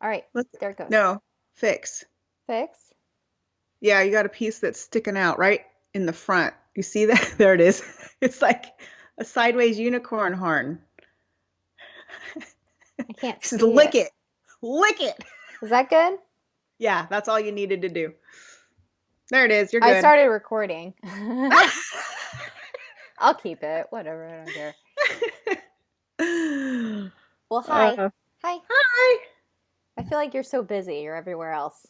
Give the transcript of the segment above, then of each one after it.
All right, Let's, there it goes. no, fix. Fix. Yeah, you got a piece that's sticking out right in the front. You see that? There it is. It's like a sideways unicorn horn. I can't He says, see lick it. it. Lick it. Is that good? Yeah, that's all you needed to do. There it is. You're I good. started recording. I'll keep it. Whatever. I don't care. Well, hi. Uh, Hi. Hi. I feel like you're so busy. You're everywhere else.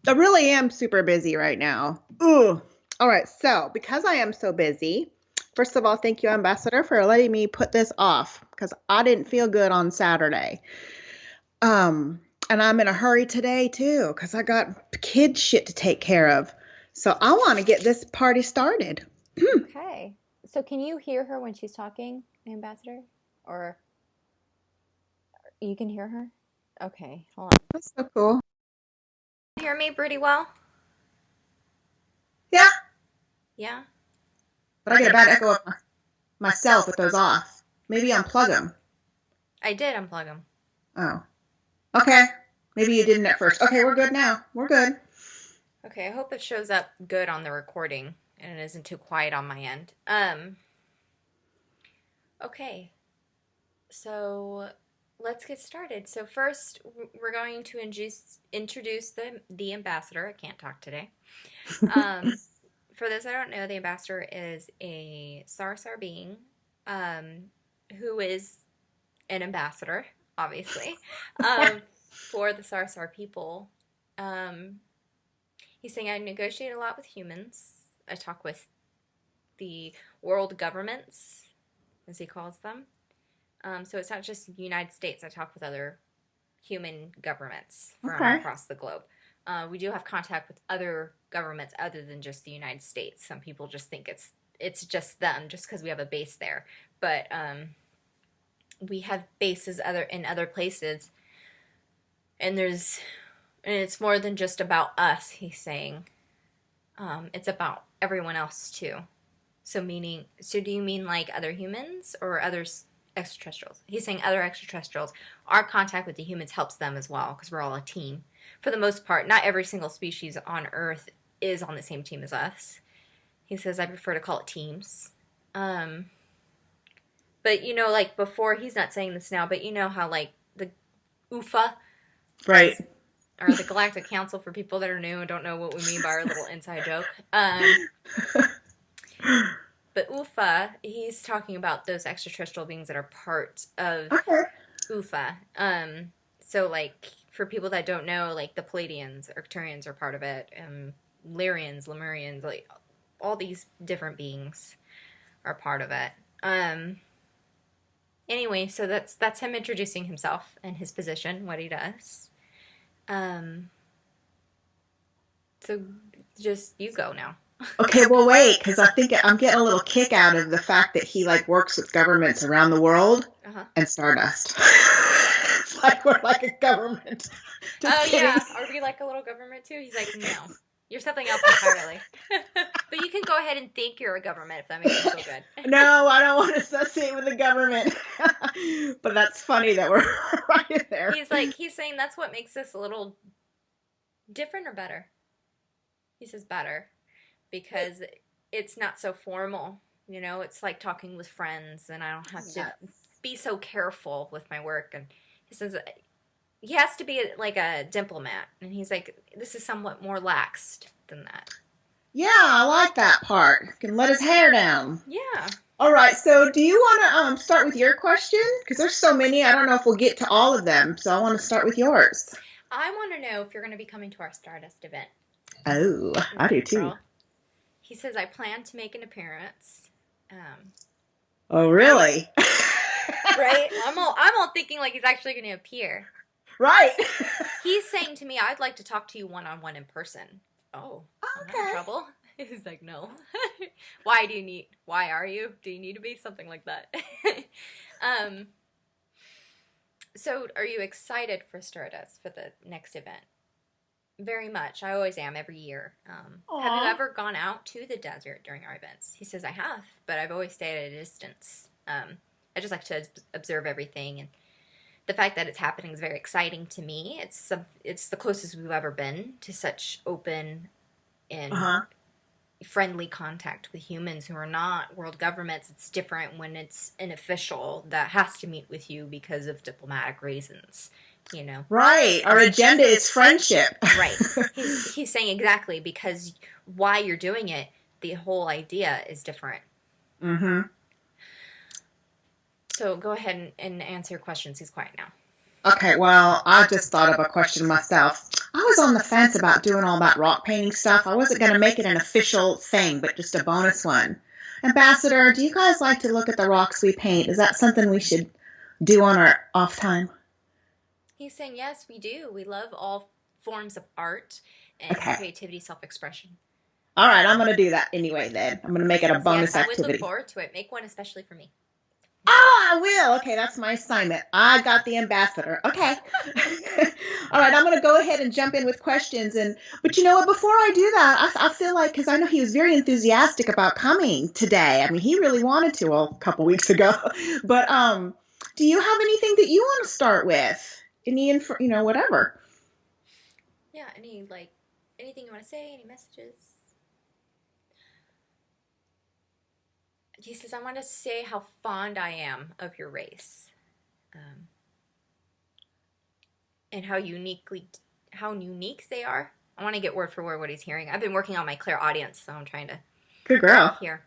I really am super busy right now. Ooh. All right. So, because I am so busy, first of all, thank you, Ambassador, for letting me put this off because I didn't feel good on Saturday. Um, and I'm in a hurry today too because I got kid shit to take care of. So, I want to get this party started. Okay. So can you hear her when she's talking, Ambassador? Or you can hear her? Okay, hold on. That's so cool. Hear me pretty well? Yeah, Yeah? but I get a bad echo of myself with those off. Maybe unplug them. I did unplug them. Oh, okay. Maybe you didn't at first. Okay, we're good now. We're good. Okay, I hope it shows up good on the recording and it isn't too quiet on my end. Okay. So let's get started. So first, we're going to introduce the ambassador. I can't talk today. Um, for those I don't know, the ambassador is a Sarsahr being, um, who is an ambassador, obviously, um, for the Sarsahr people. Um, he's saying I negotiate a lot with humans. I talk with the world governments, as he calls them. So it's not just the United States. I talk with other human governments from Okay. across the globe. We do have contact with other governments other than just the United States. Some people just think it's just them, just because we have a base there. But we have bases other in other places, and it's more than just about us. He's saying it's about everyone else too. So do you mean like other humans or others extraterrestrials? He's saying other extraterrestrials. Our contact with the humans helps them as well because we're all a team. For the most part, not every single species on Earth is on the same team as us. He says I prefer to call it teams. Um, but like before, he's not saying this now, but you know how like the UFA Right. is, or the Galactic Council for people that are new and don't know what we mean by our little inside joke. But UFA, he's talking about those extraterrestrial beings that are part of Okay. UFA. So like for people that don't know, like the Palladians, Arcturians are part of it, Lyrians, Lemurians, like all these different beings are part of it. Anyway, so that's him introducing himself and his position, what he does. Um, so just you go now. Okay, well, wait, because I think I'm getting a little kick out of the fact that he like works with governments around the world Uh-huh. and Stardust. It's like we're like a government. Just Oh kidding. yeah, are we like a little government too? He's like, no, you're something else entirely. But you can go ahead and think you're a government if that makes you feel good. No, I don't want to associate with the government. But that's funny that we're right there. He's saying that's what makes this a little different or better. He says better because it's not so formal. It's like talking with friends, and I don't have to Yeah. be so careful with my work. And he says he has to be like a diplomat, and he's like, this is somewhat more laxed than that. Yeah, I like that part. Can let his hair down. Yeah. All right, so do you want to start with your question? Because there's so many, I don't know if we'll get to all of them. So I want to start with yours. I want to know if you're going to be coming to our Stardust event Oh, in I do too. April. He says I plan to make an appearance. Oh, Right? really? Right? I'm all thinking like he's actually going to appear. Right. He's saying to me, I'd like to talk to you one on one in person. Oh, am I in Okay. trouble? He's like, no. Why are you? Do you need to be? Something like that. um, so are you excited for Stardust for the next event? Very much. I always am every year. Have you Aw. ever gone out to the desert during our events? He says, I have, but I've always stayed at a distance. I just like to observe everything and the fact that it's happening is very exciting to me. It's the closest we've ever been to such open and Uh-huh. friendly contact with humans who are not world governments. It's different when it's an official that has to meet with you because of diplomatic reasons, you know. Right. Our agenda is friendship. Right. He's saying exactly because why you're doing it, the whole idea is different. Mm-hmm. So go ahead and answer your questions. He's quiet now. Okay, well, I just thought of a question myself. I was on the fence about doing all that rock painting stuff. I wasn't going to make it an official thing, but just a bonus one. Ambassador, do you guys like to look at the rocks we paint? Is that something we should do on our off time? He's saying, yes, we do. We love all forms of art and Okay. creativity, self-expression. All right, I'm going to do that anyway then. I'm going to make it a bonus Yes, I would activity. look forward to it. Make one especially for me. Oh, I will. Okay, that's my assignment. I got the ambassador. Okay. All right, I'm going to go ahead and jump in with questions. But you know what? Before I do that, I feel like, because I know he was very enthusiastic about coming today. I mean, he really wanted to, well, a couple weeks ago. But do you have anything that you want to start with? Any info, whatever. Yeah, anything you want to say? Any messages? He says, I want to say how fond I am of your race. And how unique they are. I want to get word for word what he's hearing. I've been working on my clairaudience, so I'm trying to Good girl. hear.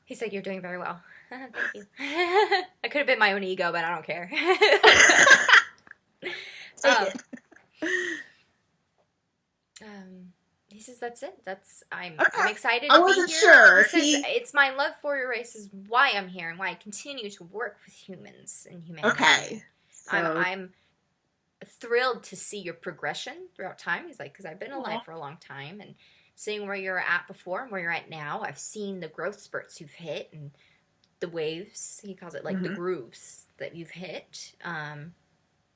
He said, you're doing very well. Thank you. I could have been my own ego, but I don't care. He says that's it. I'm excited. I wasn't sure. He says it's my love for your race is why I'm here and why I continue to work with humans and humanity. Okay. So... I'm thrilled to see your progression throughout time. He's like, because I've been alive for a long time and seeing where you're at before and where you're at now. I've seen the growth spurts you've hit and the waves. He calls it like the grooves that you've hit.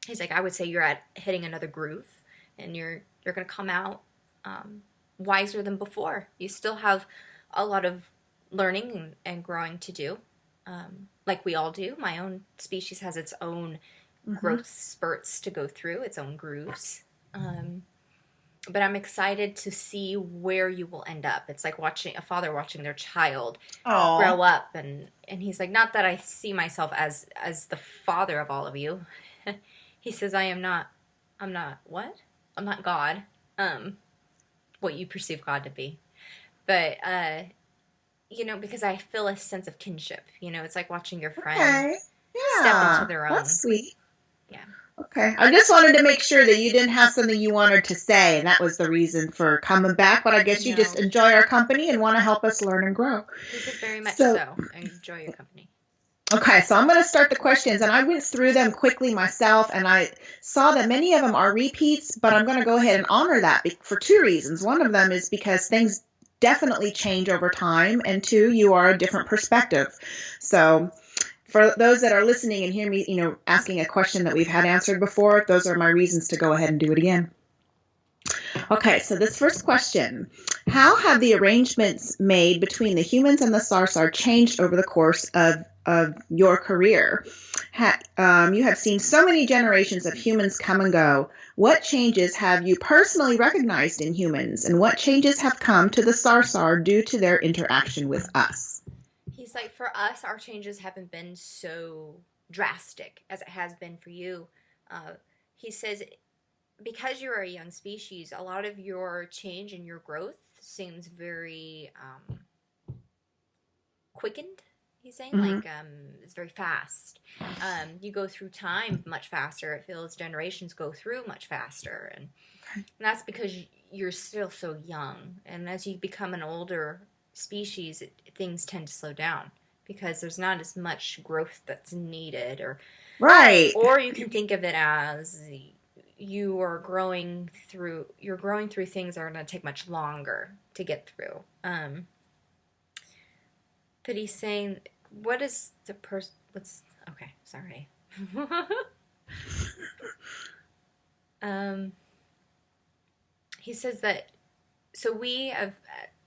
He's like, I would say you're hitting another groove and you're going to come out wiser than before. You still have a lot of learning and growing to do, like we all do. My own species has its own growth spurts to go through, its own grooves. But I'm excited to see where you will end up. It's like watching a father watching their child grow up, and he's like, not that I see myself as the father of all of you. He says, I'm not what? I'm not God. What you perceive God to be. But, because I feel a sense of kinship. It's like watching your friend step into their own. That's sweet. Yeah. Okay. I just wanted to make sure that you didn't have something you wanted to say, and that was the reason for coming back. But I guess you just enjoy our company and want to help us learn and grow. This is very much so. I enjoy your company. Okay, so I'm going to start the questions, and I went through them quickly myself, and I saw that many of them are repeats, but I'm going to go ahead and honor that for two reasons. One of them is because things definitely change over time, and two, you are a different perspective. So for those that are listening and hear me, asking a question that we've had answered before, those are my reasons to go ahead and do it again. Okay, so this first question, how have the arrangements made between the humans and the Sarsahr changed over the course of your career? You have seen so many generations of humans come and go. What changes have you personally recognized in humans, and what changes have come to the Sarsahr due to their interaction with us? He's like, for us, our changes haven't been so drastic as it has been for you. He says, because you're a young species, a lot of your change and your growth seems very quickened. He's saying it's very fast. You go through time much faster. It feels generations go through much faster, and that's because you're still so young. And as you become an older species, things tend to slow down because there's not as much growth that's needed, or you can think of it as you're growing through things that are going to take much longer to get through. But he's saying, what is the okay, sorry. He says that, so we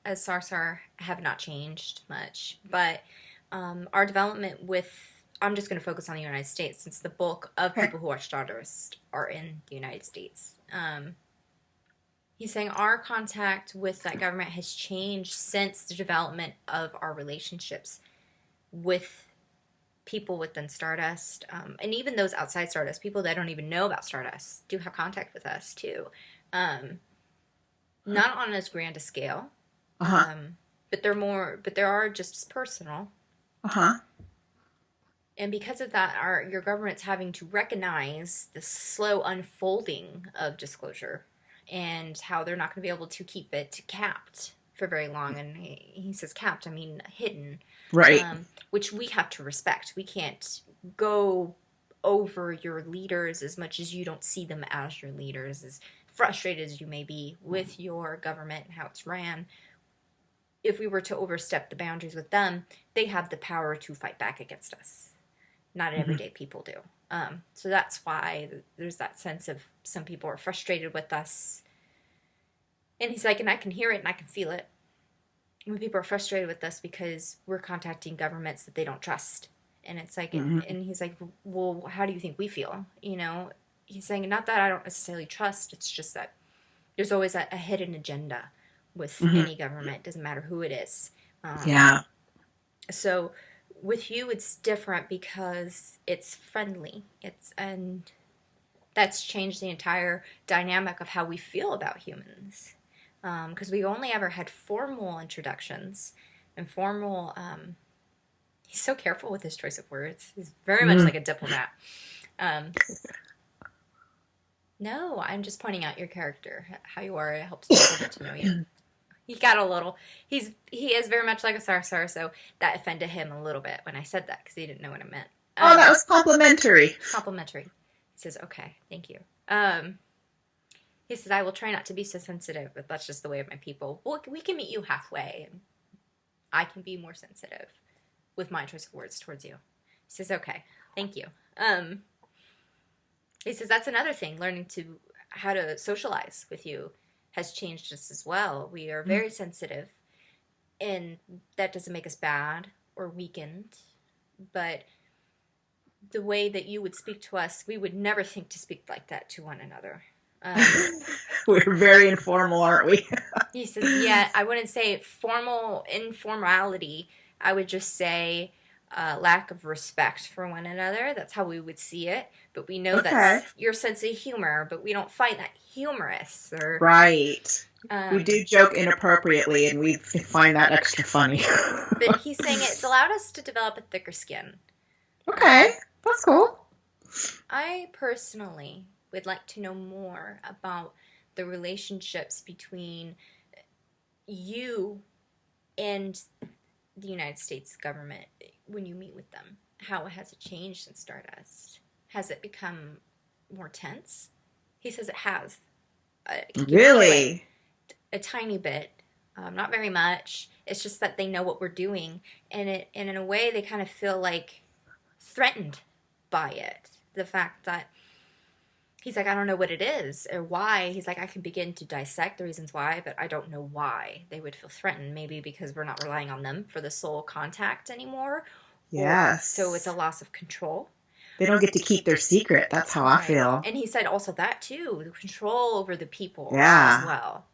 as Sarsahr have not changed much, but our development with I'm just going to focus on the United States since the bulk of Okay. people who watch Stardust are in the United States. He's saying our contact with that government has changed since the development of our relationships with people within Stardust, and even those outside Stardust, people that don't even know about Stardust, do have contact with us too. Not on as grand a scale, Uh-huh. but there are just as personal. Uh-huh. And because of that, your government's having to recognize the slow unfolding of disclosure and how they're not going to be able to keep it capped for very long. And he says capped, I mean hidden, Right. which we have to respect. We can't go over your leaders as much as you don't see them as your leaders, as frustrated as you may be with your government and how it's ran. If we were to overstep the boundaries with them, they have the power to fight back against us. Not everyday people do. So that's why there's that sense of some people are frustrated with us. And he's like, and I can hear it and I can feel it. When people are frustrated with us because we're contacting governments that they don't trust. And it's like, and he's like, well, how do you think we feel? You know, he's saying, not that I don't necessarily trust. It's just that there's always a hidden agenda with any government. Doesn't matter who it is. Yeah. So with you, it's different because it's friendly. And that's changed the entire dynamic of how we feel about humans. Because we've only ever had formal introductions and formal. He's so careful with his choice of words. He's very much like a diplomat. No, I'm just pointing out your character, how you are. It helps people get to know you. He got a little. He is very much like a Sarsahr, so that offended him a little bit when I said that because he didn't know what I meant. Oh, that was complimentary. Complimentary. He says, "Okay, thank you." He says, "I will try not to be so sensitive, but that's just the way of my people. Well, we can meet you halfway, and I can be more sensitive with my choice of words towards you." He says, "Okay, thank you." He says that's another thing. Learning how to socialize with you has changed us as well. We are very sensitive, and that doesn't make us bad or weakened, but the way that you would speak to us, we would never think to speak like that to one another. We're very informal, aren't we? He says, yeah, I wouldn't say informality. I would just say lack of respect for one another. That's how we would see it. But we know that's your sense of humor, but we don't find that humorous. Right. We do joke inappropriately, and we find that extra funny. But he's saying it's allowed us to develop a thicker skin. Okay, that's cool. I personally would like to know more about the relationships between you and the United States government when you meet with them. How has it changed since Stardust? Has it become more tense? He says it has. Really? A tiny bit. Not very much. It's just that they know what we're doing. And in a way, they kind of feel like threatened by it. The fact that he's like, I don't know what it is or why. He's like, I can begin to dissect the reasons why, but I don't know why they would feel threatened. Maybe because we're not relying on them for the sole contact anymore. Yes. So it's a loss of control. They don't get to keep their secret. That's how I feel. And he said also that too, the control over the people as well.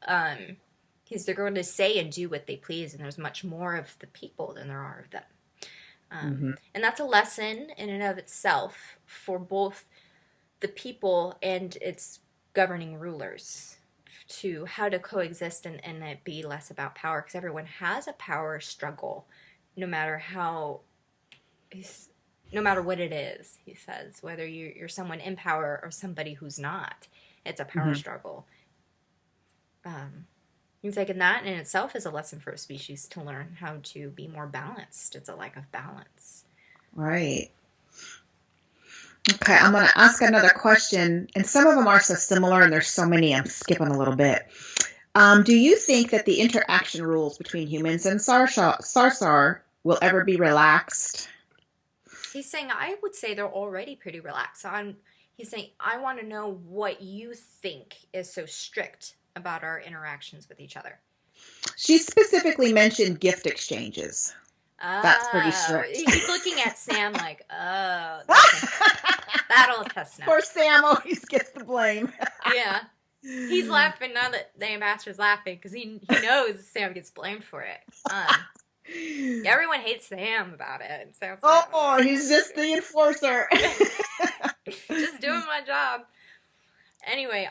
Because they're going to say and do what they please, and there's much more of the people than there are of them. And that's a lesson in and of itself for both the people and its governing rulers, to how to coexist and it be less about power, because everyone has a power struggle, no matter what it is. He says, whether you're someone in power or somebody who's not, it's a power struggle. He's like, and that in itself is a lesson for a species to learn how to be more balanced. It's a lack of balance. Right. Okay, I'm going to ask another question, and some of them are so similar, and there's so many, I'm skipping a little bit. Do you think that the interaction rules between humans and Sarsahr will ever be relaxed? He's saying, I would say they're already pretty relaxed. He's saying, I want to know what you think is so strict about our interactions with each other. She specifically mentioned gift exchanges. That's pretty Oh, strict. he's looking at Sam like, oh, that'll test now. Poor Sam always gets the blame. Yeah. He's laughing now that the ambassador's laughing because he knows Sam gets blamed for it. Everyone hates Sam about it. Sam's like, Oh, he's just the enforcer. just doing my job. Anyway,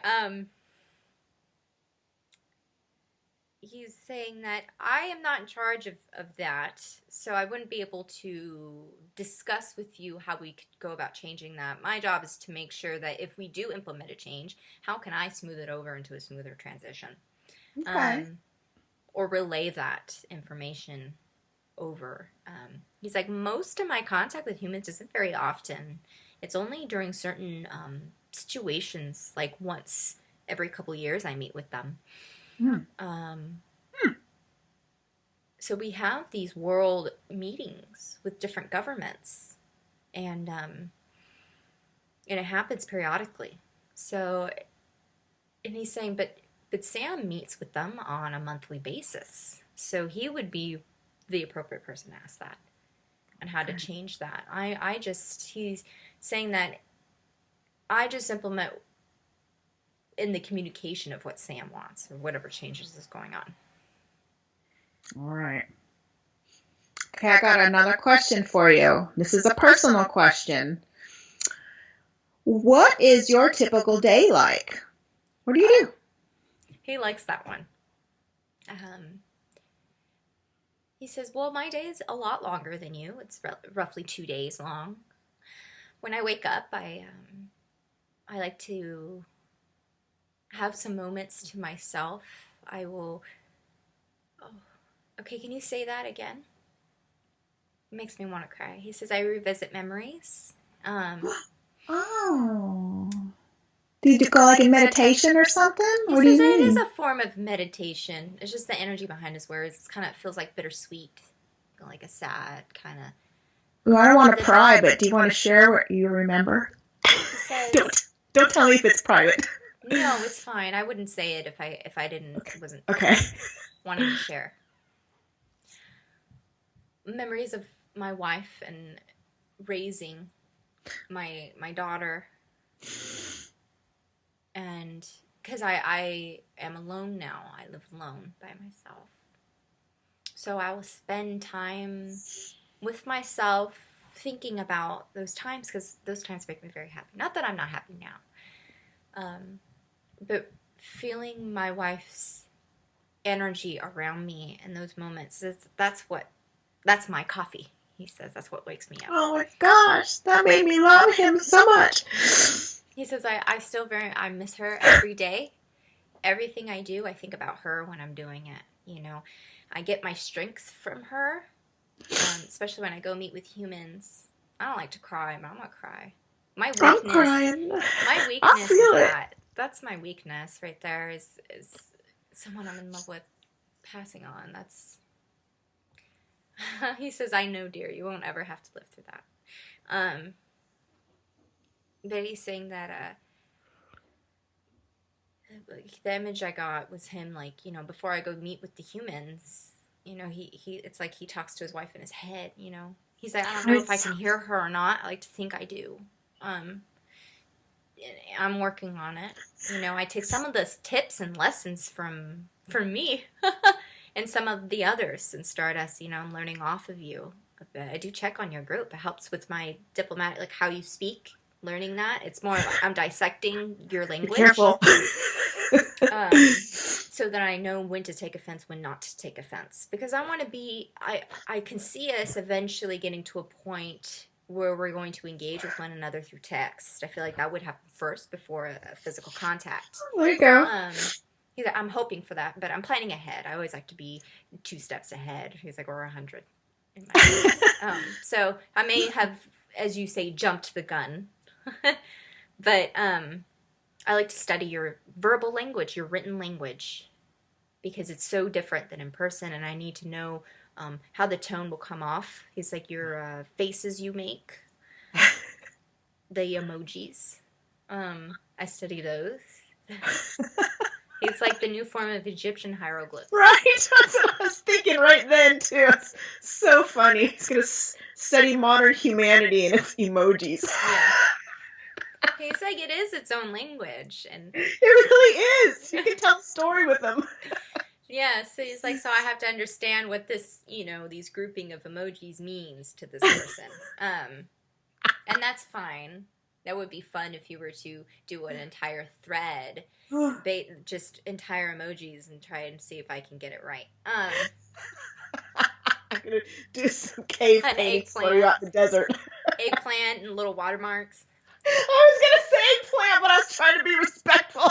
he's saying that I am not in charge of that, so I wouldn't be able to discuss with you how we could go about changing that. My job is to make sure that if we do implement a change, how can I smooth it over into a smoother transition? Okay. Or relay that information over. He's like, most of my contact with humans isn't very often. It's only during certain situations, like once every couple years I meet with them. So we have these world meetings with different governments, and it happens periodically. So, and he's saying, but Sam meets with them on a monthly basis, so he would be the appropriate person to ask that and how to change that. He's saying that I just implement in the communication of what Sam wants or whatever changes is going on. All right. Okay, I got another question for you. This is a personal question. What is your typical day like? What do you do? He likes that one. He says, well, my day is a lot longer than you. It's roughly 2 days long. When I wake up, I like to have some moments to myself. I will... Oh, okay, can you say that again? It makes me want to cry. He says, I revisit memories. Oh. Did you go like in meditation or something? He What do says you it mean? is a form of meditation. It's just the energy behind his words. It kind of feels like bittersweet, like a sad kind of. Well, I don't want to pry, but do you want to share what you remember? He says, Don't tell me if it's private. No, it's fine. I wouldn't say it if I didn't wasn't Okay. wanting to share. Memories of my wife and raising my daughter, and because I am alone now, I live alone by myself, so I will spend time with myself thinking about those times, because those times make me very happy. Not that I'm not happy now, but feeling my wife's energy around me in those moments, that's my coffee. He says that's what wakes me up. Oh my gosh, that made me love him so much. He says I miss her every day. Everything I do, I think about her when I'm doing it. You know, I get my strength from her, especially when I go meet with humans. I don't like to cry, but I'm gonna cry. My weakness, I'm crying. my weakness I feel is it. that's my weakness right there. Is someone I'm in love with passing on. That's. He says, I know, dear, you won't ever have to live through that. But he's saying that the image I got was him, like, you know, before I go meet with the humans, you know, he it's like he talks to his wife in his head, you know. He's like, I don't know if I can hear her or not. I like to think I do. I'm working on it. You know, I take some of the tips and lessons from me. And some of the others in Stardust, you know, I'm learning off of you a bit. I do check on your group. It helps with my diplomatic, like how you speak, learning that. It's more like I'm dissecting your language. Be careful. So that I know when to take offense, when not to take offense. Because I want to be, I can see us eventually getting to a point where we're going to engage with one another through text. I feel like that would happen first before a physical contact. There you go. He's like, I'm hoping for that, but I'm planning ahead. I always like to be 2 steps ahead. He's like, we're 100 in my so I may have, as you say, jumped the gun. But I like to study your verbal language, your written language, because it's so different than in person, and I need to know how the tone will come off. He's like, your faces you make, the emojis. I study those. He's like the new form of Egyptian hieroglyphs. Right? That's what I was thinking right then, too. It's so funny. He's going to study modern humanity and its emojis. Yeah. He's like, it is its own language. And it really is. You can tell a story with them. Yeah, so he's like, so I have to understand what this, these grouping of emojis means to this person. And that's fine. That would be fun if you were to do an entire thread, just entire emojis, and try and see if I can get it right. I'm gonna do some cave paintings for you out in the desert. Eggplant and little watermarks. I was gonna say eggplant, but I was trying to be respectful.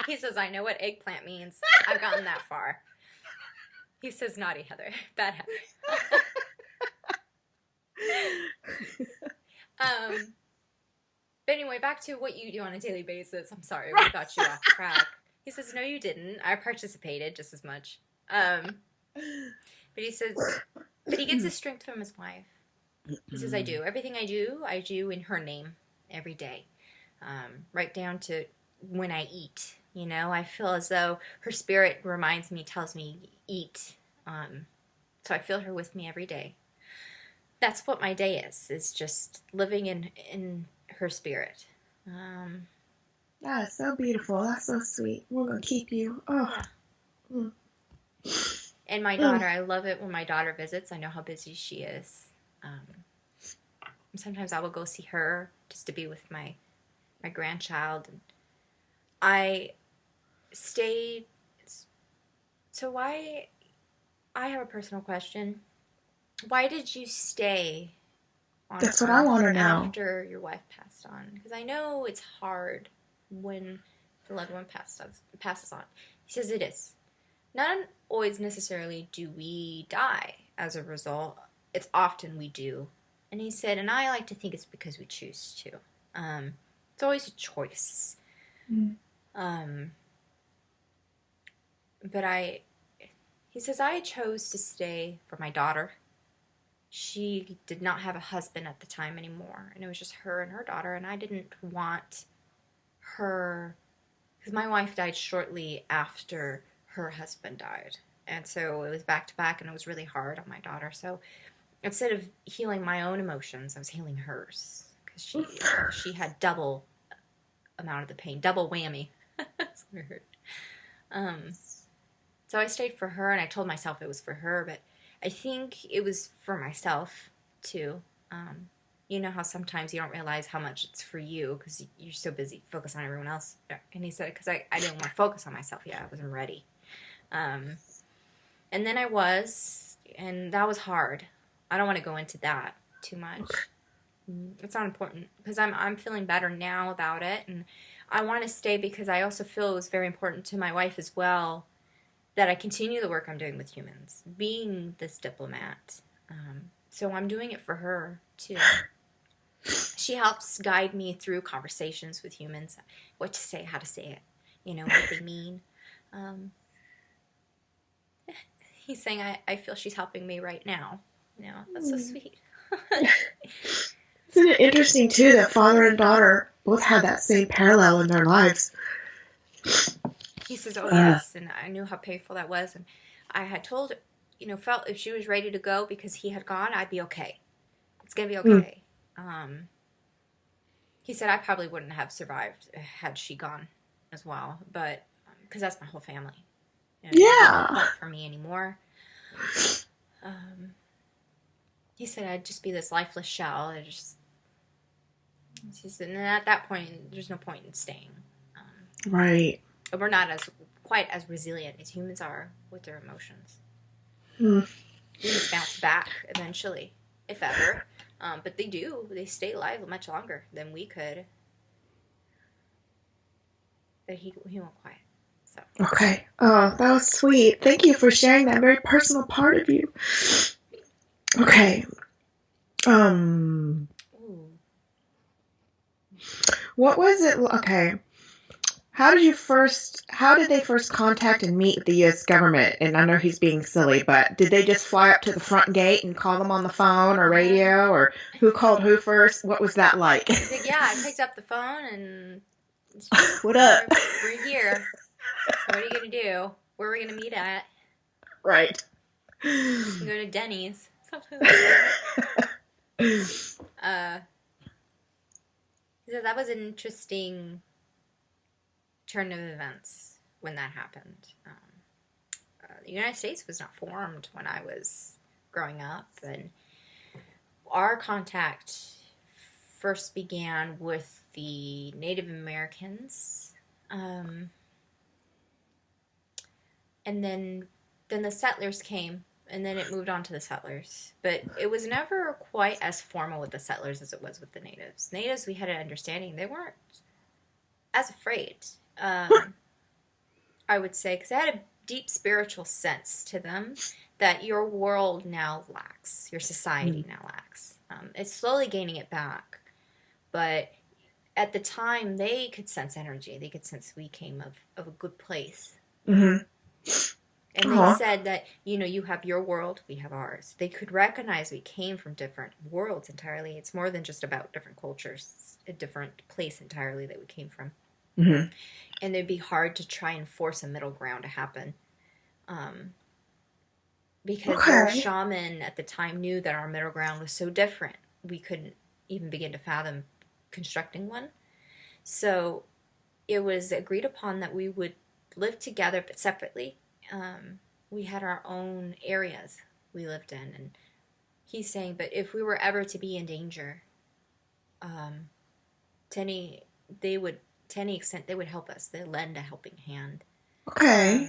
He says, I know what eggplant means. I've gotten that far. He says, naughty Heather. Bad Heather. But anyway, back to what you do on a daily basis. I'm sorry, we got you off track. He says, no, you didn't. I participated just as much. But he says, but he gets his strength from his wife. He says, I do. Everything I do in her name every day. Right down to when I eat. I feel as though her spirit reminds me, tells me, eat. So I feel her with me every day. That's what my day is just living in her spirit. That's so beautiful. That's so sweet. We're going to keep you. Oh. Yeah. And my daughter, I love it when my daughter visits. I know how busy she is. Sometimes I will go see her just to be with my grandchild. I stayed. So why? I have a personal question. Why did you stay on That's what I want to know. After your wife passed on? Because I know it's hard when the loved one passes on. He says it is. Not always necessarily do we die as a result. It's often we do. And he said, and I like to think it's because we choose to. It's always a choice. But he says, I chose to stay for my daughter. She did not have a husband at the time anymore. And it was just her and her daughter. And I didn't want her, because my wife died shortly after her husband died. And so it was back to back, and it was really hard on my daughter. So instead of healing my own emotions, I was healing hers. Because she had double amount of the pain, double whammy. That's weird. So I stayed for her, and I told myself it was for her, but I think it was for myself, too. You know how sometimes you don't realize how much it's for you because you're so busy focusing on everyone else. And he said, because I didn't want to focus on myself yet. I wasn't ready. And then I was, and that was hard. I don't want to go into that too much. It's not important because I'm feeling better now about it. And I want to stay because I also feel it was very important to my wife as well that I continue the work I'm doing with humans, being this diplomat. So I'm doing it for her, too. She helps guide me through conversations with humans, what to say, how to say it, what they mean. He's saying, I feel she's helping me right now. That's so sweet. Isn't it interesting, too, that father and daughter both had that same parallel in their lives? He says, oh, yes, and I knew how painful that was, and I had told her, felt if she was ready to go because he had gone, I'd be okay. It's going to be okay. He said I probably wouldn't have survived had she gone as well, but because that's my whole family. Yeah. Not for me anymore. He said I'd just be this lifeless shell. He said, and at that point, there's no point in staying. Right. We're not quite as resilient as humans are with their emotions. Humans bounce back eventually, if ever. But they do. They stay alive much longer than we could. But he went quiet. So. Okay. Oh, that was sweet. Thank you for sharing that very personal part of you. Okay. What was it? Okay. How did they first contact and meet the U.S. government? And I know he's being silly, but did they just fly up to the front gate and call them on the phone or radio, or who called who first? What was that like? He's like, yeah, I picked up the phone and what up? We're here. So what are you gonna do? Where are we gonna meet at? Right. We can go to Denny's, something like that. Uh, so that was an interesting turn of events when that happened. The United States was not formed when I was growing up, and our contact first began with the Native Americans, um, and then the settlers came, and then it moved on to the settlers. But it was never quite as formal with the settlers as it was with the natives. Natives, we had an understanding; they weren't as afraid. Um, I would say, because they had a deep spiritual sense to them that your world now lacks, your society now lacks. It's slowly gaining it back, but at the time they could sense energy. They could sense we came of a good place. Mm-hmm. And they said that, you have your world, we have ours. They could recognize we came from different worlds entirely. It's more than just about different cultures. It's a different place entirely that we came from. Mm-hmm. And it'd be hard to try and force a middle ground to happen. Because their shaman at the time knew that our middle ground was so different. We couldn't even begin to fathom constructing one. So it was agreed upon that we would live together but separately. We had our own areas we lived in, and he's saying, but if we were ever to be in danger, to any extent, they would help us. They lend a helping hand. Okay.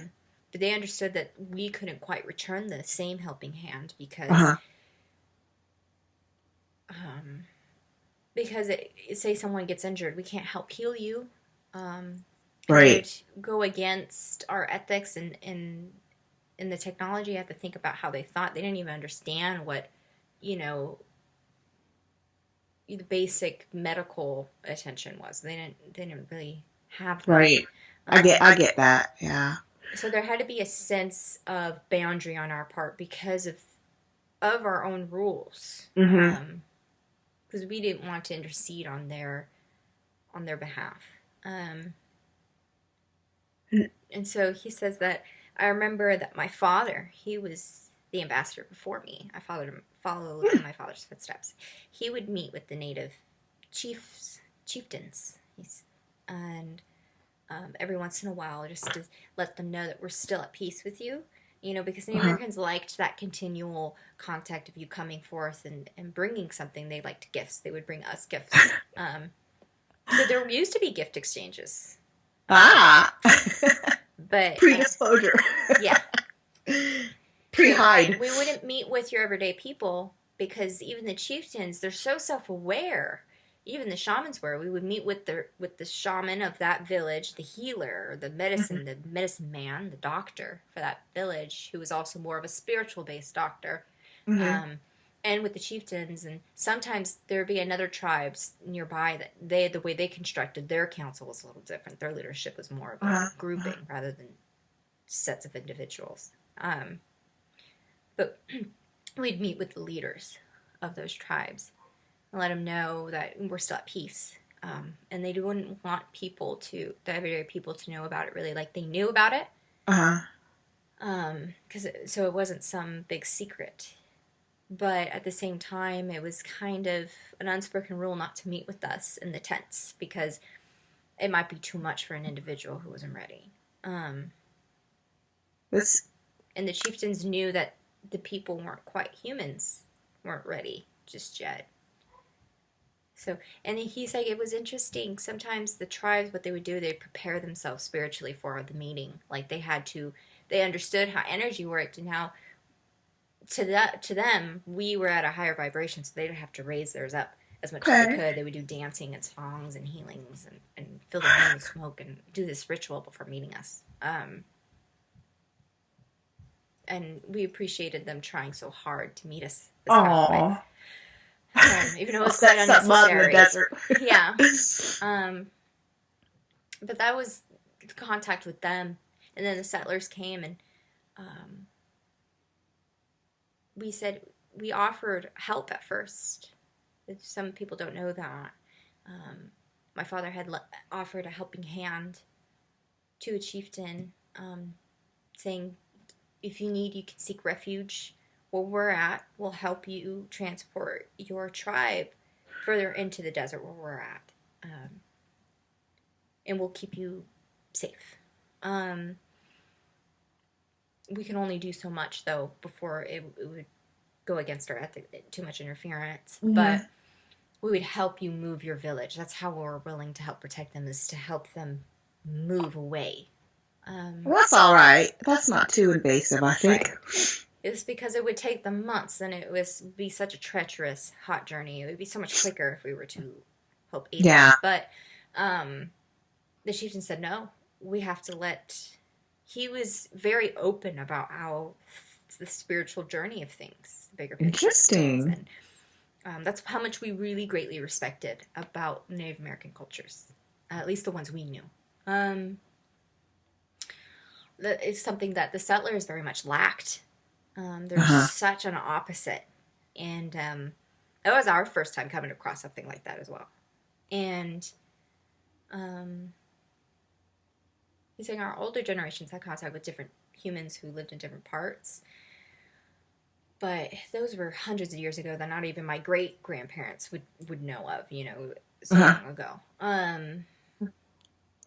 But they understood that we couldn't quite return the same helping hand Uh-huh. because say someone gets injured, we can't help heal you. And Right. it would go against our ethics and in the technology. You have to think about how they thought. They didn't even understand what, the basic medical attention was. They didn't really have that. Right. I get that. Yeah. So there had to be a sense of boundary on our part because of our own rules. Mm-hmm. Because we didn't want to intercede on their behalf. And so he says that I remember that my father, he was the ambassador before me. I followed in my father's footsteps. He would meet with the native chieftains, and every once in a while, just to let them know that we're still at peace with you. Because the Americans liked that continual contact of you coming forth and bringing something. They liked gifts. They would bring us gifts. So there used to be gift exchanges. But pre-disclosure. Yeah. Pre-hide. We wouldn't meet with your everyday people because even the chieftains, they're so self-aware. Even the shamans were. We would meet with the shaman of that village, the healer, the medicine man, the doctor for that village, who was also more of a spiritual-based doctor. And with the chieftains, and sometimes there would be another tribes nearby that the way they constructed their council was a little different. Their leadership was more of a grouping rather than sets of individuals. But we'd meet with the leaders of those tribes and let them know that we're still at peace. And they wouldn't want the everyday people to know about it really like they knew about it. So it wasn't some big secret. But at the same time, it was kind of an unspoken rule not to meet with us in the tents because it might be too much for an individual who wasn't ready. And the chieftains knew that the people weren't ready just yet. So, and he's like, it was interesting. Sometimes the tribes, what they would do, they'd prepare themselves spiritually for the meeting. Like they understood how energy worked and how to them, we were at a higher vibration, so they'd have to raise theirs up as much as they could. They would do dancing and songs and healings and fill the room with smoke and do this ritual before meeting us. And we appreciated them trying so hard to meet us this halfway. Even though it was quite unnecessary. In the desert. Yeah. But that was the contact with them. And then the settlers came and we offered help at first. Some people don't know that. My father had offered a helping hand to a chieftain, saying, if you need, you can seek refuge where we're at. We'll help you transport your tribe further into the desert where we're at. And we'll keep you safe. We can only do so much, though, before it would go against our ethic, too much interference. Mm-hmm. But we would help you move your village. That's how we're willing to help protect them, is to help them move away. Well, that's all right. That's not too invasive, I think. Right. It's because it would take them months, and it would be such a treacherous, hot journey. It would be so much quicker if we were to help aid them. But the chieftain said, no, we have to let... He was very open about how the spiritual journey of things, the bigger picture. Interesting. And that's how much we really greatly respected about Native American cultures, at least the ones we knew. It's something that the settlers very much lacked. There's such an opposite. And it was our first time coming across something like that as well. And he's saying our older generations had contact with different humans who lived in different parts. But those were hundreds of years ago that not even my great-grandparents would know of, so long ago.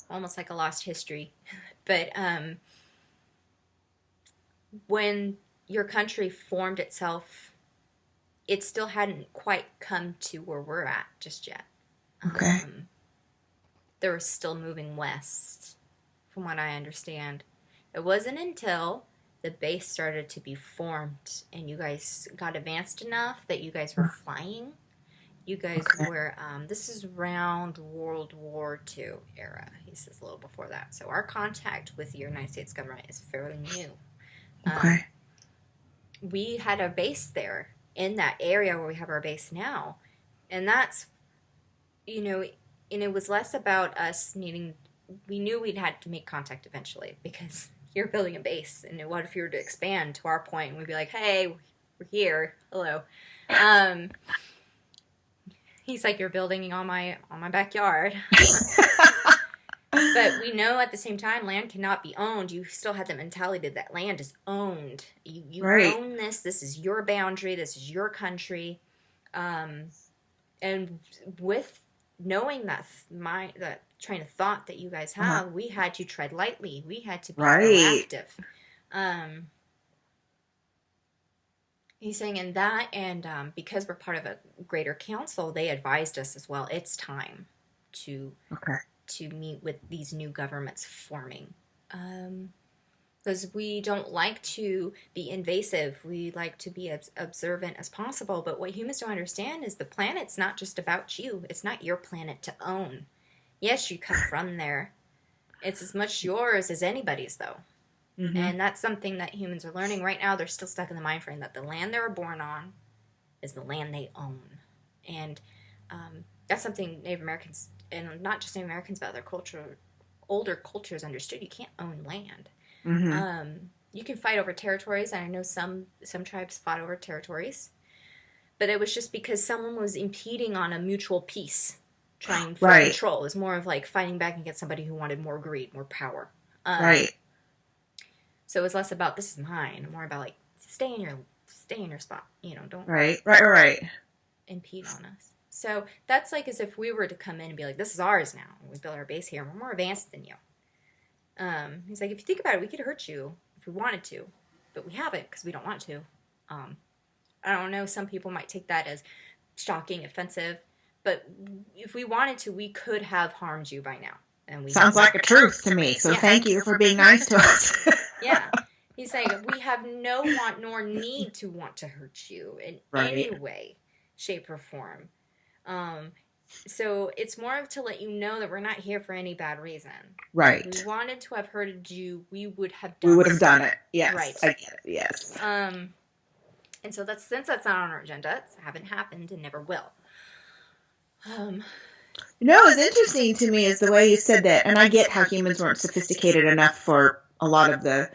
Almost like a lost history. But when your country formed itself, it still hadn't quite come to where we're at just yet. Okay. They were still moving west, from what I understand. It wasn't until the base started to be formed and you guys got advanced enough that you guys were flying. You guys were, this is around World War II era. He says a little before that. So our contact with the United States government is fairly new. We had a base there in that area where we have our base now. And that's, and it was less about us needing, we knew we'd had to make contact eventually because you're building a base. And what if you were to expand to our point and we'd be like, hey, we're here. Hello. He's like, you're building on my backyard. But we know at the same time, land cannot be owned. You still have the mentality that land is owned. You own this. This is your boundary. This is your country. And with knowing that train of thought that you guys have, we had to tread lightly. We had to be proactive. He's saying in that, and because we're part of a greater council, they advised us as well. It's time to meet with these new governments forming. Because we don't like to be invasive. We like to be as observant as possible. But what humans don't understand is the planet's not just about you. It's not your planet to own. Yes, you come from there. It's as much yours as anybody's, though. Mm-hmm. And that's something that humans are learning right now. They're still stuck in the mind frame that the land they were born on is the land they own. And that's something Native Americans, and not just Native Americans, but older cultures understood. You can't own land. Mm-hmm. You can fight over territories, and I know some tribes fought over territories. But it was just because someone was impeding on a mutual peace, trying for control. It was more of like fighting back against somebody who wanted more greed, more power. So it was less about this is mine, more about like stay in your spot. Don't impede on us. So that's like as if we were to come in and be like, this is ours now. We build our base here. We're more advanced than you. He's like, if you think about it, we could hurt you if we wanted to, but we haven't because we don't want to. I don't know. Some people might take that as shocking, offensive, but if we wanted to, we could have harmed you by now. And we sounds like a truth to me. So thank you for being nice to us. Yeah. He's saying we have no want nor need to want to hurt you in any way, shape, or form. So it's more of to let you know that we're not here for any bad reason. Right. If we wanted to have hurted you, we would have done it. Yes. Right. I get it. Yes. And so since that's not on our agenda, it haven't happened and never will. What's interesting to me is the way you said that, and I get how humans weren't sophisticated enough for a lot of the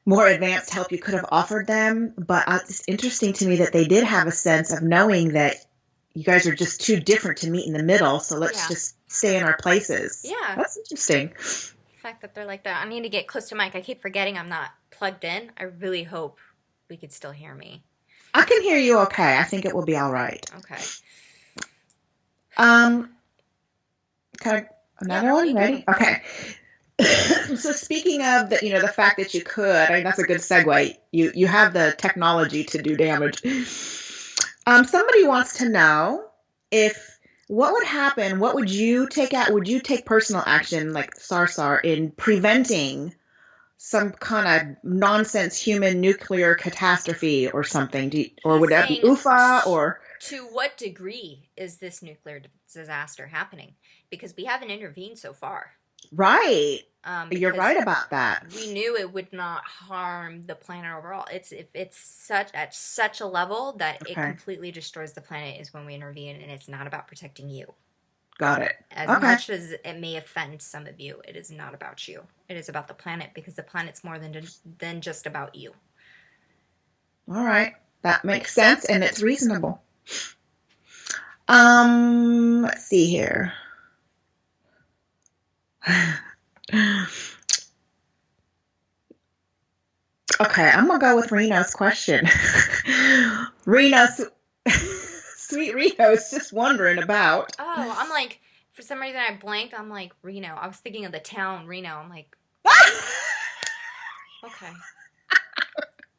more advanced help you could have offered them, but it's interesting to me that they did have a sense of knowing that you guys are just too different to meet in the middle, so let's just stay in our places. Yeah. That's interesting. fact that they're like that. I need to get close to mic. I keep forgetting I'm not plugged in. I really hope we could still hear me. I can hear you okay. I think it will be all right. Okay. Can I, another Yeah, one? you Ready? go. Okay. So speaking of the, the fact that you could, I mean, that's a good segue. You have the technology to do damage. Somebody wants to know if what would happen, what would you take out? Would you take personal action like Sarsahr in preventing some kind of nonsense human nuclear catastrophe or something? Or would that be UFA or? To what degree is this nuclear disaster happening? Because we haven't intervened so far. Right. You're right about that. We knew it would not harm the planet overall. It's at such a level that it completely destroys the planet is when we intervene, and it's not about protecting you. Got it. As much as it may offend some of you, it is not about you. It is about the planet, because the planet's more than just about you. All right. That makes sense, and it's reasonable. Let's see here. Okay, I'm gonna go with Reno's question. Sweet Reno's just wondering about. Oh, I'm like, for some reason I blanked. I'm like, Reno. I was thinking of the town Reno. I'm like, okay.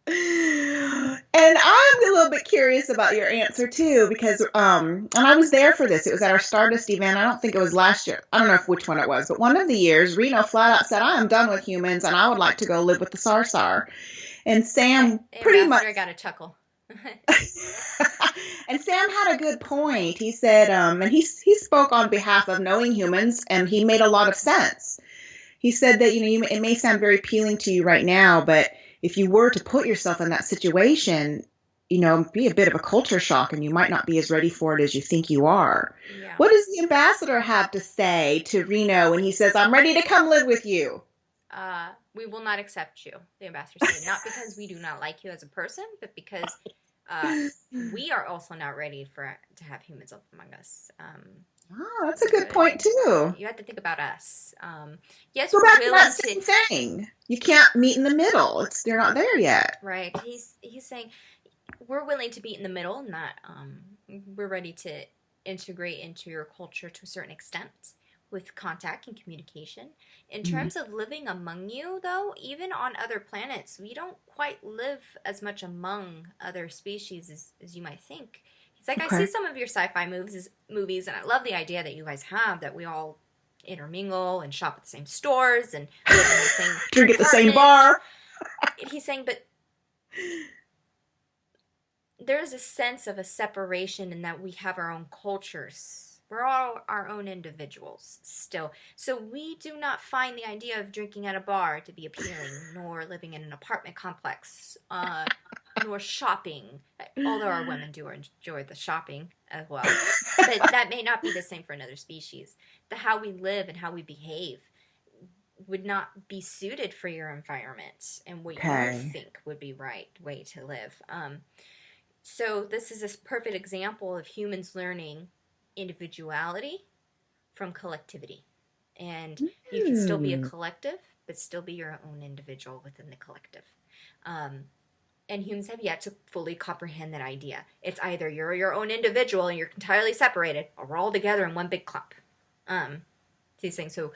And I'm a little bit curious about your answer too, because and I was there for this. It was at our Stardust event. I don't think it was last year. I don't know which one it was, but one of the years, Reno flat out said, "I am done with humans, and I would like to go live with the Sarsahr." And Sam pretty much got a chuckle. And Sam had a good point. He said, and he spoke on behalf of knowing humans, and he made a lot of sense. He said that it may sound very appealing to you right now, but if you were to put yourself in that situation, it'd be a bit of a culture shock, and you might not be as ready for it as you think you are. Yeah. What does the ambassador have to say to Reno when he says, "I'm ready to come live with you"? We will not accept you, the ambassador said, not because we do not like you as a person, but because we are also not ready to have humans up among us. That's a good point too. You have to think about us. Yes, so we're willing to. Same thing. You can't meet in the middle. You're not there yet. Right. He's saying we're willing to meet in the middle, and that we're ready to integrate into your culture to a certain extent with contact and communication. In terms of living among you, though, even on other planets, we don't quite live as much among other species as you might think. It's like, I see some of your sci-fi movies, and I love the idea that you guys have, that we all intermingle and shop at the same stores and live in the same drink at the same bar. He's saying, but there's a sense of a separation in that we have our own cultures. We're all our own individuals still. So we do not find the idea of drinking at a bar to be appealing, nor living in an apartment complex, nor shopping, although our women do enjoy the shopping as well. But that may not be the same for another species. How we live and how we behave would not be suited for your environment and what you think would be right way to live. So this is a perfect example of humans learning individuality from collectivity. And you can still be a collective, but still be your own individual within the collective. And humans have yet to fully comprehend that idea. It's either you're your own individual and you're entirely separated, or we're all together in one big clump. These things. So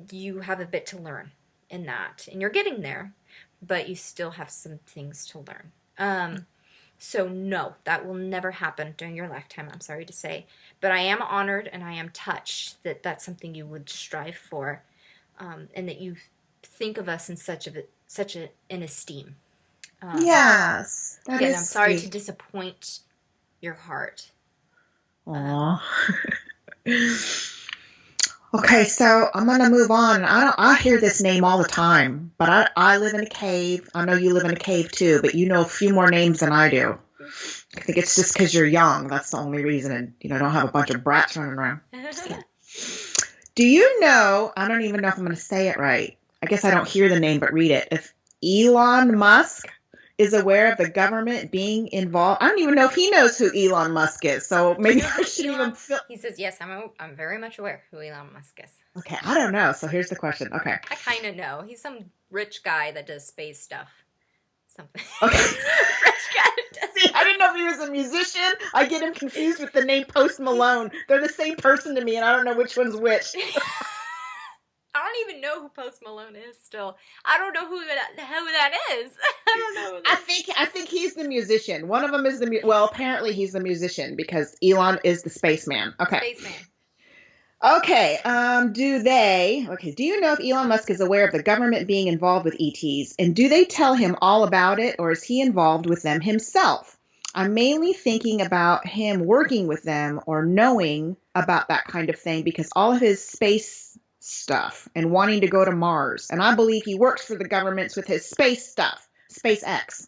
you have a bit to learn in that. And you're getting there, but you still have some things to learn. So no, that will never happen during your lifetime, I'm sorry to say. But I am honored and I am touched that that's something you would strive for, and that you think of us in such an esteem. Yes, that is I'm sorry sweet. to disappoint your heart. Aww. Okay, so I'm going to move on. I hear this name all the time, but I live in a cave. I know you live in a cave too, but you know a few more names than I do. I think it's just because you're young. That's the only reason, and don't have a bunch of brats running around. Do you know, I don't even know if I'm going to say it right. I guess I don't hear the name, but read it. If Elon Musk is aware of the government being involved. I don't even know if he knows who Elon Musk is, so maybe I shouldn't even feel. He says, yes, I'm very much aware who Elon Musk is. Okay, I don't know. So here's the question. Okay. I kind of know. He's some rich guy that does space stuff. Something. Okay. Rich guy that does. See, I didn't know if he was a musician. I get him confused with the name Post Malone. They're the same person to me, and I don't know which one's which. I don't even know who Post Malone is still. I don't know who that is. I don't know who that is. I think he's the musician. One of them is well, apparently he's the musician because Elon is the spaceman. Okay. Spaceman. Okay. Do you know if Elon Musk is aware of the government being involved with ETs? And do they tell him all about it, or is he involved with them himself? I'm mainly thinking about him working with them or knowing about that kind of thing because all of his space stuff and wanting to go to Mars. And I believe he works for the governments with his space stuff, SpaceX.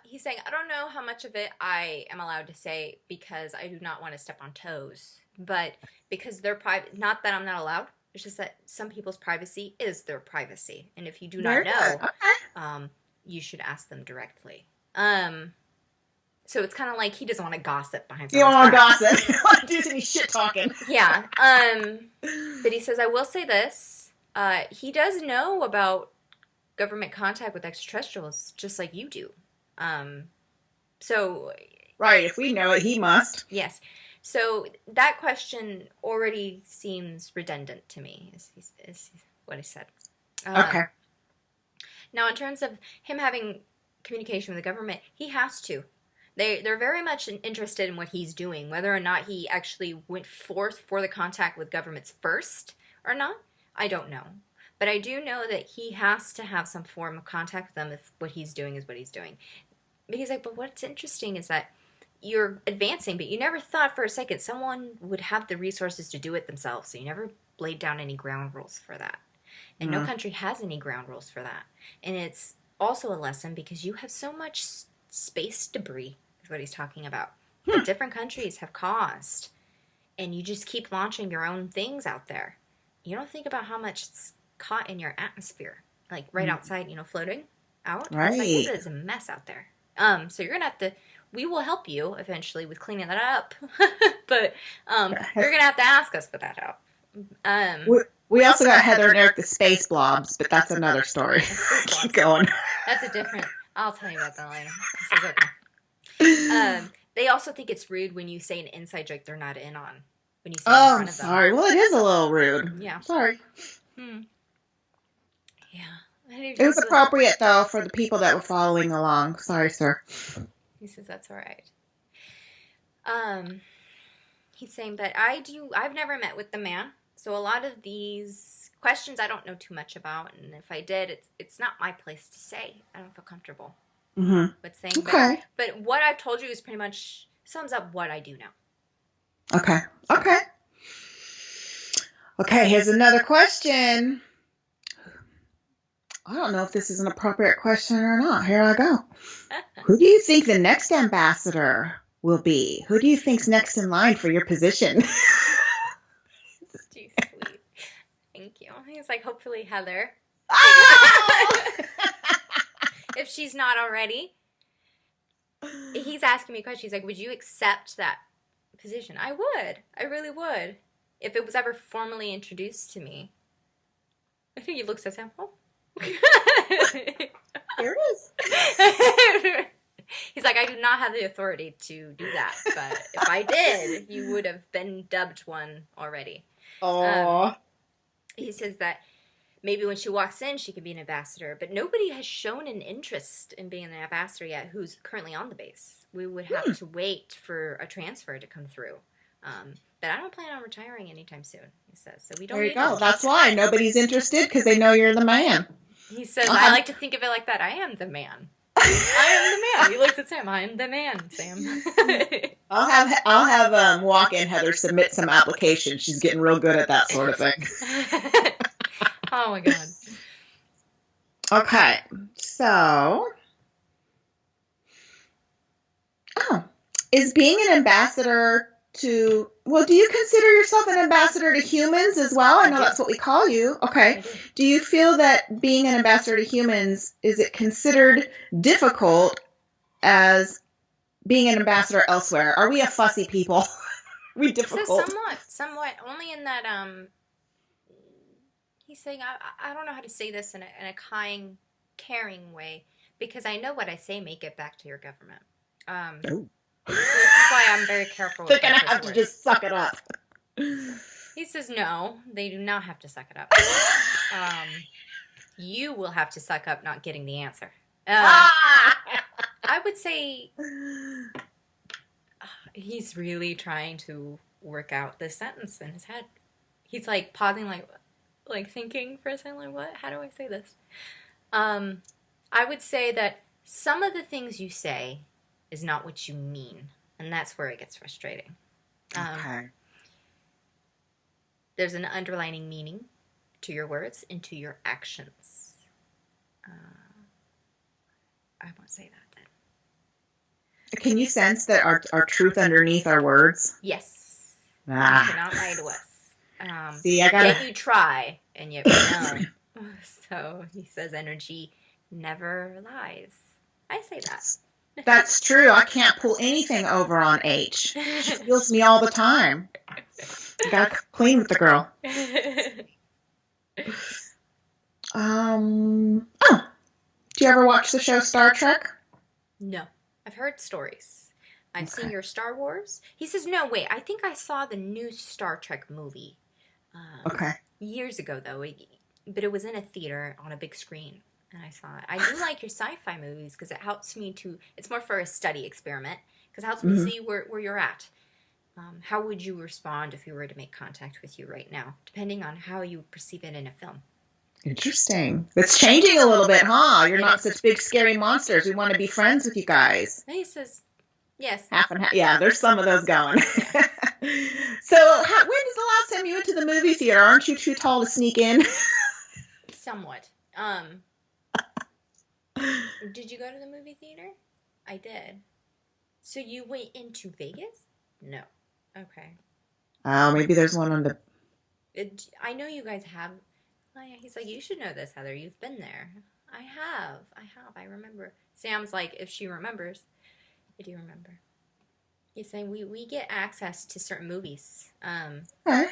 He's saying, I don't know how much of it I am allowed to say because I do not want to step on toes. But because they're private, not that I'm not allowed, it's just that some people's privacy is their privacy. And if you do not know, you should ask them directly. So it's kind of like he doesn't want to gossip behind someone's back. You don't want to gossip. You don't want to do any shit talking. Yeah. But he says, I will say this. He does know about government contact with extraterrestrials just like you do. So... Right, if we know it, he must. Yes. So that question already seems redundant to me, is what he said. Okay. Now, in terms of him having communication with the government, he has to. They're very much interested in what he's doing, whether or not he actually went forth for the contact with governments first or not, I don't know. But I do know that he has to have some form of contact with them if what he's doing is what he's doing. Because, but what's interesting is that you're advancing, but you never thought for a second someone would have the resources to do it themselves. So you never laid down any ground rules for that. And no country has any ground rules for that. And it's also a lesson because you have so much space debris, is what he's talking about, that different countries have caused. And you just keep launching your own things out there. You don't think about how much it's caught in your atmosphere, like right outside, floating out. Right. It's like, it is a mess out there. So you're going to have to... We will help you eventually with cleaning that up, but you're going to have to ask us for that help. We also got Heather and Eric, the space blobs, but that's another story. Keep going. That's a different... I'll tell you about that later. This is okay. They also think it's rude when you say an inside joke they're not in on. When you say it in front of them. Sorry. Well, it is a little rude. Yeah. Sorry. Yeah. It was appropriate, though, for the people that were following along. Sorry, sir. He says that's all right. He's saying that I've never met with the man, so a lot of these questions I don't know too much about, and if I did, it's not my place to say. I don't feel comfortable with saying. Okay. But what I've told you is pretty much sums up what I do know. Okay. Okay. Okay, here's another question. I don't know if this is an appropriate question or not. Here I go. Who do you think the next ambassador will be? Who do you think's next in line for your position? Too sweet. Thank you. He's like, hopefully Heather. Oh! If she's not already. He's asking me questions. He's like, would you accept that position? I would. I really would. If it was ever formally introduced to me. I think he looks at him. Oh. Here it is. He's like, I do not have the authority to do that, but if I did, you would have been dubbed one already. Oh. He says that maybe when she walks in, she could be an ambassador, but nobody has shown an interest in being an ambassador yet who's currently on the base. We would have to wait for a transfer to come through. But I don't plan on retiring anytime soon, he says. So we don't. There you go. That's why nobody's interested, because they know you're the man. He says, I like to think of it like that. I am the man. I am the man. He looks at Sam. I am the man, Sam. I'll have walk-in Heather submit some applications. She's getting real good at that sort of thing. Oh my god. Okay, so is being an ambassador well, do you consider yourself an ambassador to humans as well? I know do. that's what we call you. I Okay. do. Do you feel that being an ambassador to humans, is it considered difficult as being an ambassador elsewhere? Are we a fussy people? We He says difficult? somewhat, only in that he's saying I don't know how to say this in a kind, caring way because I know what I say may get back to your government. Oh. So this is why I'm very careful They're with going my to have choice to of just words. suck it up. He says no, they do not have to suck it up. You will have to suck up not getting the answer. I would say he's really trying to work out this sentence in his head. He's like pausing, like thinking for a second, like what? How do I say this? I would say that some of the things you say is not what you mean, and that's where it gets frustrating. Okay. There's an underlining meaning to your words and to your actions. I won't say that then. Can you sense that our truth underneath our words? Yes. You Ah. cannot lie to us. See, I gotta. Yet you try, and yet we know. So he says energy never lies. I say that. That's true. I can't pull anything over on H. She feels me all the time. You gotta clean with the girl. Oh, do you ever watch the show Star Trek? No. I've heard stories. I've Okay. seen your Star Wars. He says, no, wait, I think I saw the new Star Trek movie. Okay. Years ago, though. But it was in a theater on a big screen. And I saw it. I do like your sci-fi movies because it helps me to... It's more for a study experiment. Because it helps me see where you're at. How would you respond if you were to make contact with you right now? Depending on how you perceive it in a film. Interesting. It's changing a little bit, huh? You're not such big scary monsters. We want to be friends with you guys. And he says, yes. Half and half. Yeah, there's some of those going. So, when is the last time you went to the movie theater? Aren't you too tall to sneak in? Somewhat. Did you go to the movie theater? I did. So you went into Vegas? No. Okay. Oh, maybe there's one on the... I know you guys have... Oh, yeah. He's like, you should know this, Heather. You've been there. I have. I remember. Sam's like, if she remembers. I do remember. He's saying we get access to certain movies. Okay.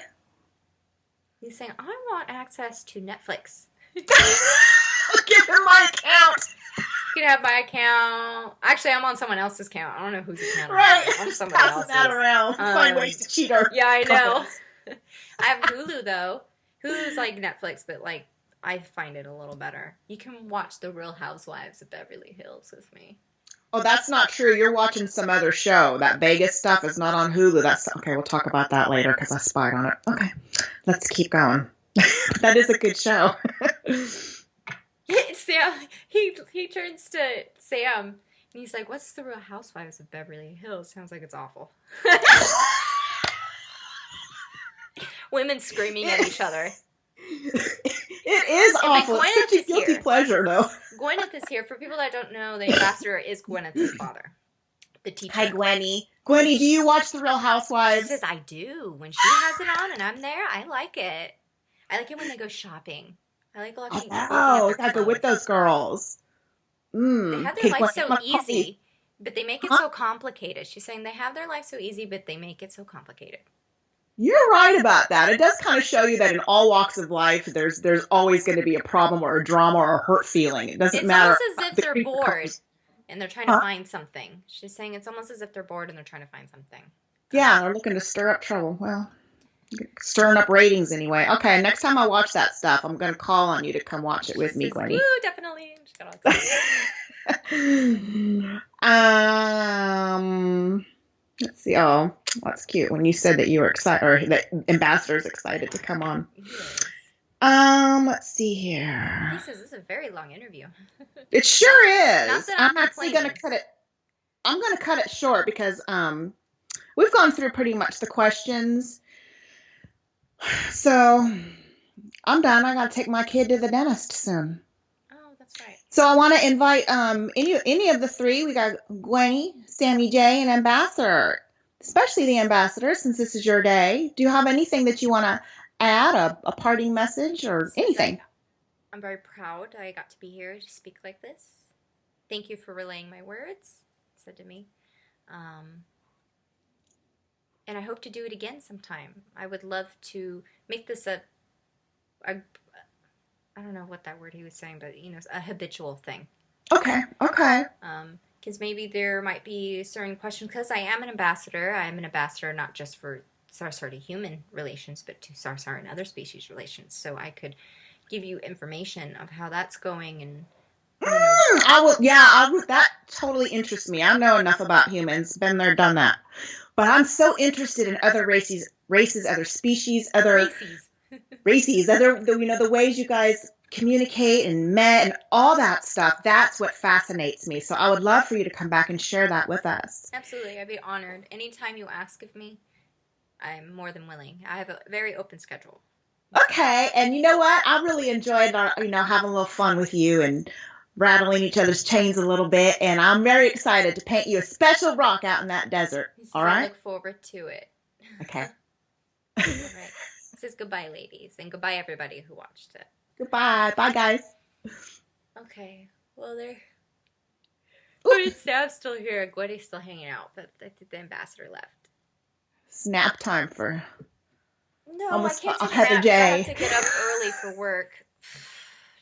He's saying, I want access to Netflix. Give him my account. You can have my account. Actually, I'm on someone else's account. I don't know whose account Right. I'm on somebody Passing else's. that around. Find ways to cheat our... Yeah, I know. I have Hulu, though. Hulu's like Netflix, but like I find it a little better. You can watch The Real Housewives of Beverly Hills with me. Oh, that's not true. You're watching some other show. That Vegas stuff is not on Hulu. That's okay. We'll talk about that later because I spied on it. Okay, let's keep going. That is a good show. Sam, he turns to Sam and he's like, "What's The Real Housewives of Beverly Hills?" Sounds like it's awful. Women screaming at each other. It is awful. It's such a guilty pleasure, though. Gwyneth is here. For people that don't know, the ambassador is Gwyneth's father, the teacher. Hi, Gwenny. Gwenny, do you watch The Real She Housewives? says, I do. When she has it on and I'm there, I like it. I like it when they go shopping. I like looking Oh, at their gotta go with clothes. those girls. They have their life so Gwenny, easy, but they make it so complicated. She's saying they have their life so easy, but they make it so complicated. You're right about that. It does kind of show you that in all walks of life, there's always going to be a problem or a drama or a hurt feeling. It doesn't It's matter. almost as if they're bored and they're trying to find something. She's saying it's almost as if they're bored and they're trying to find something. Yeah, they're looking to stir up trouble. Well, stirring up ratings anyway. Okay, next time I watch that stuff, I'm going to call on you to come watch it with me, Gwenny. Woo, definitely. She got all excited. Let's see. Oh, that's cute. When you said that you were excited, or that ambassador's excited to come on. Yes. Let's see here. He says this is a very long interview. It sure is. Not that I'm actually going to complaining. cut it. I'm going to cut it short because we've gone through pretty much the questions. So I'm done. I got to take my kid to the dentist soon. Oh, that's right. So I want to invite any of the three. We got Gwenny, Sammy J, and Ambassador. especially the ambassador, since this is your day. Do you have anything that you want to add, a parting message or Says anything? I'm very proud I got to be here to speak like this. Thank you for relaying my words, said to me. And I hope to do it again sometime. I would love to make this a I don't know what that word he was saying, but a habitual thing. Okay, okay. Because maybe there might be certain questions. Because I am an ambassador. I am an ambassador not just for Sarsahr to human relations, but to Sarsahr and other species relations. So I could give you information of how that's going and. I would, yeah, that totally interests me. I know enough about humans, been there, done that. But I'm so interested in other races, other species, other races, other, the ways you guys communicate and met and all that stuff. That's what fascinates me. So I would love for you to come back and share that with us. Absolutely. I'd be honored. Anytime you ask of me, I'm more than willing. I have a very open schedule. Okay. And you know what? I really enjoyed, having a little fun with you and rattling each other's chains a little bit. And I'm very excited to paint you a special rock out in that desert. All right? I look forward to it. Okay. All right. This is goodbye, ladies. And goodbye, everybody who watched it. Goodbye. Bye, guys. Okay. Well, Snap's still here. Gwetty's still hanging out, but I think the ambassador left. Snap time for... No, almost I can't take Heather nap, J. I have to get up early for work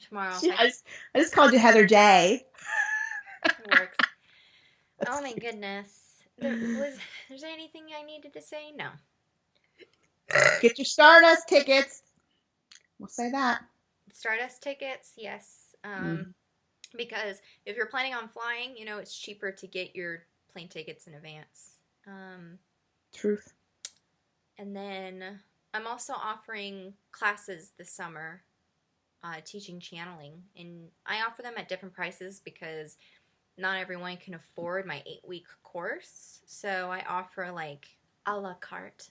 tomorrow. I just called you Heather J. It works. Oh my goodness. Was there anything I needed to say? No. Get your Stardust tickets. We'll say that. Stardust tickets, yes. Because if you're planning on flying, it's cheaper to get your plane tickets in advance. Truth. And then I'm also offering classes this summer, teaching channeling. And I offer them at different prices because not everyone can afford my 8-week course. So I offer like a la carte.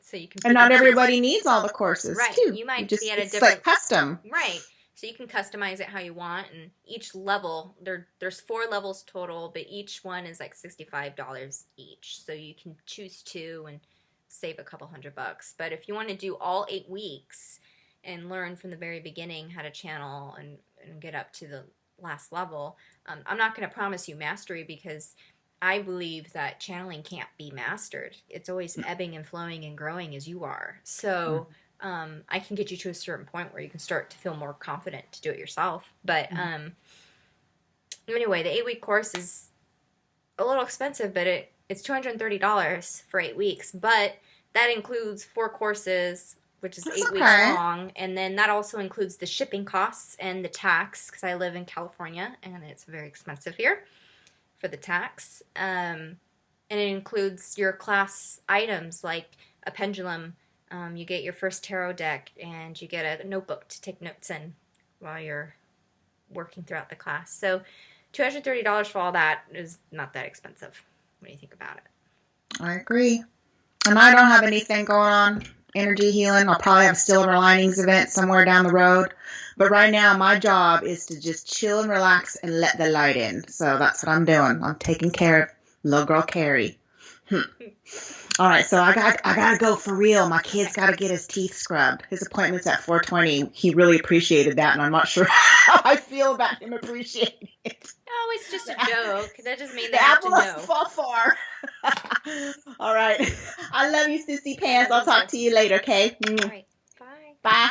So you can. And not everybody needs all the courses, right? Too. You might just, be at a it's different like custom, right? So you can customize it how you want, and each level there's 4 levels total, but each one is like $65 each. So you can choose 2 and save a couple $100. But if you want to do all 8 weeks and learn from the very beginning how to channel and get up to the last level, I'm not going to promise you mastery because I believe that channeling can't be mastered. It's always ebbing and flowing and growing as you are. So I can get you to a certain point where you can start to feel more confident to do it yourself. But anyway, the 8-week course is a little expensive, but it's $230 for 8 weeks. But that includes 4 courses, which is 8 weeks long. And then that also includes the shipping costs and the tax because I live in California and it's very expensive here for the tax. And it includes your class items like a pendulum. You get your first tarot deck and you get a notebook to take notes in while you're working throughout the class. So $230 for all that is not that expensive when you think about it. I agree. And I don't have anything going on, energy healing. I'll probably have a Silver Linings event somewhere down the road. But right now, my job is to just chill and relax and let the light in. So that's what I'm doing. I'm taking care of little girl Kari. All right, so I gotta go for real. My kid's got to get his teeth scrubbed. His appointment's at 4:20. He really appreciated that, and I'm not sure how I feel about him appreciating it. Oh, it's just a joke. That doesn't mean they have to know. The apple doesn't fall far. All right. I love you, Sissy Pants. I'll talk to you later, okay? All right. Bye. Bye.